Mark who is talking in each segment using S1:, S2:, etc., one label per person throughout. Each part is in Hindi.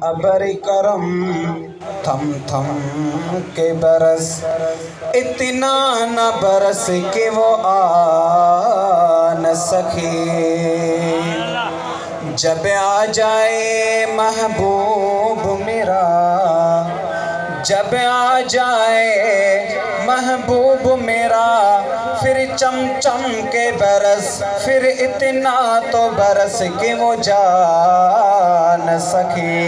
S1: अबर करम थम थम के बरस, इतना न बरस कि वो आ न सके। जब आ जाए महबूब मेरा, जब आ जाए महबूब मेरा, फिर चम चम के बरस, फिर इतना तो बरस कि वो जा न सके।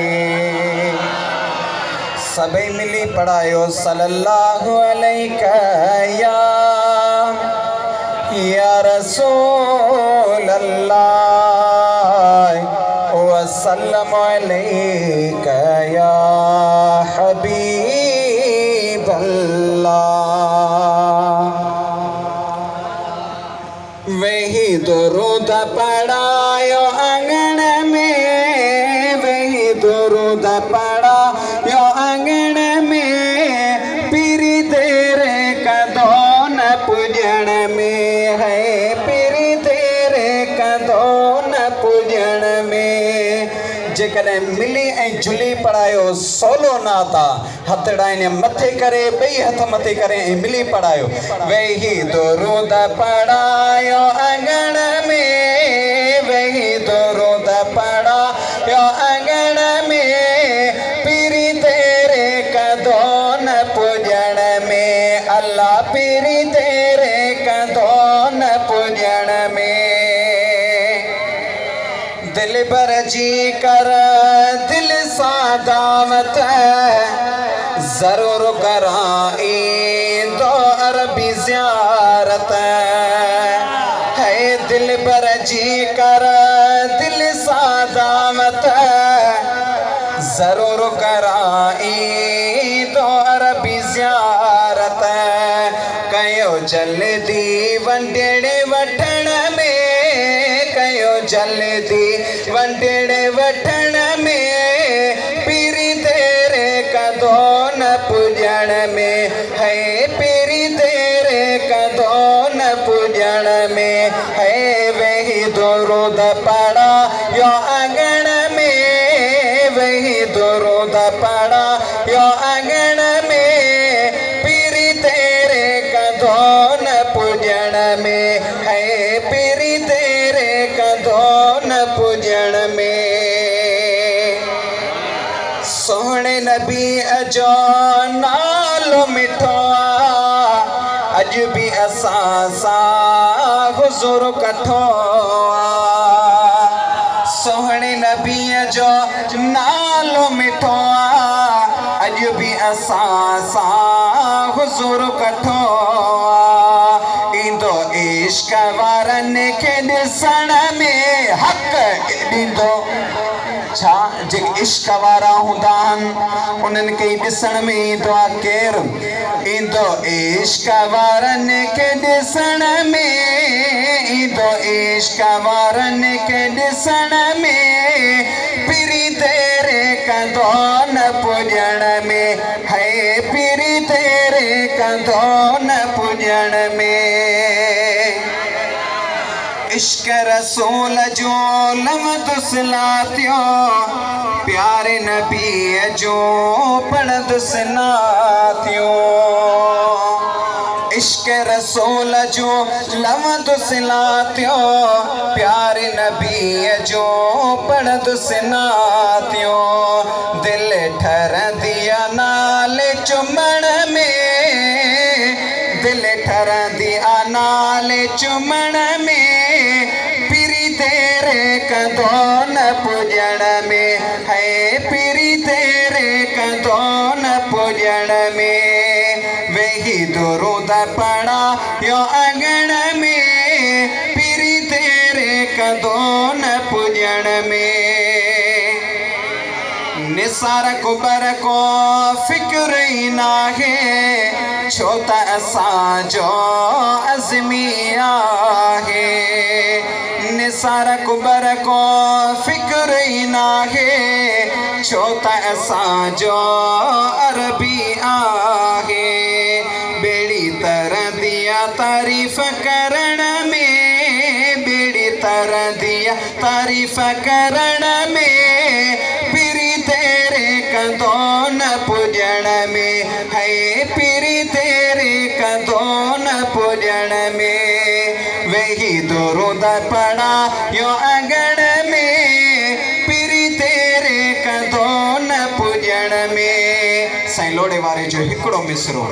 S1: सभी मिली पढ़ायो सल्लल्लाहु अलैहि या रसूल अल्लाह वसल्लम अलैका या हबीब अल्लाह। वही दुरूद पढ़ायो आंगन में, वही दुरूद पढ़ायो आंगन में, पीरी तेरे कदों न पूजन में है, पीरी तेरे कदों न पूजन में। जेकॾहिं मिली ऐं झुली पढ़ायो सोलो नाता, हथड़ाइने मथे करे ॿई हथ मथे करे ऐं मिली पढ़ायो। वही दुरूद पढ़ायो आंगन में, वही दुरूद पढ़ायो आंगन में, पीरी तेरे कदों न पूजन में, अल्लाह पीरी तेरे कदों न पूजन में। दिल भर जी कर दिल सा दावत जरूर कराई दो अरबी ज़ियारत है। दिल भर जी कर दिल सा दावत जरूर कराई दो अरबी ज़ियारत। कयो जल्दी वंडेड़े वठण में, कयो जल्दी वंडेड़े वठण में, पीरी तेरे कदों न पूजन में है, पीरी तेरे कदों न पूजन में है। वही दुरूद पढ़ा यो आंगन में, वही दुरूद पढ़ा यो आंगन में, पीरी तेरे कदों न पूजन में है, पीरी तेरे कदों न पूजन में। सोहणे नबी अजो नालो मिठो अज भी असां सां हुज़ूर कठो। सोहणे नबी जो नालो मिठो अज भी असां सां हुज़ूर कठो। ईंदो इश्क वारनि खे ॾिसण में हक़ ॾींदो। छा जेके इश्क वारा हूंदा आहिनि उन्हनि खे ॾिसण में ईंदो आहे केरु? ईंदो इश्क वारनि खे ॾिसण में, ईंदो इश्क वारनि खे ॾिसण में, पीरी तेरे कदों न पूजन में है, पीरी तेरे कदों न पूजन में। इश्क रसूल जो लफ्ज़ सुनातियो, प्यारे नबी जो पढ़द सुनातियो। इश्क रसूल जो लफ्ज़ सुनातियो, प्यारे नबी जो पढ़द सुनातियो। दिल ठर दिया नाले चुमण में, दिल ठर दिया नाले चुमण में, पीरी तेरे कदों न पूजन में है, पीरी तेरे कदों न पूजन में। वही दुरूद पढ़ा यो आंगन में, पीरी तेरे कदों न पूजन में। निसार कुबर को फिक्र ही ना है, छो त असांजो अज़मी आहे। निसार कुबर को फिक्र ही ना है, छो त असांजो अरबी आहे। बेड़ी तर दिया तारीफ़ करण में, बेड़ी तर दिया तारीफ़ करण में, पीरी तेरे कदों न पुॼण में है पीरी तेरे कदों न पुॼण में वेही दुरूद पढ़ा यो अगण में पीरी तेरे कदों न पुॼण में साईं लोड़े वारे जो हिकिड़ो मिसरो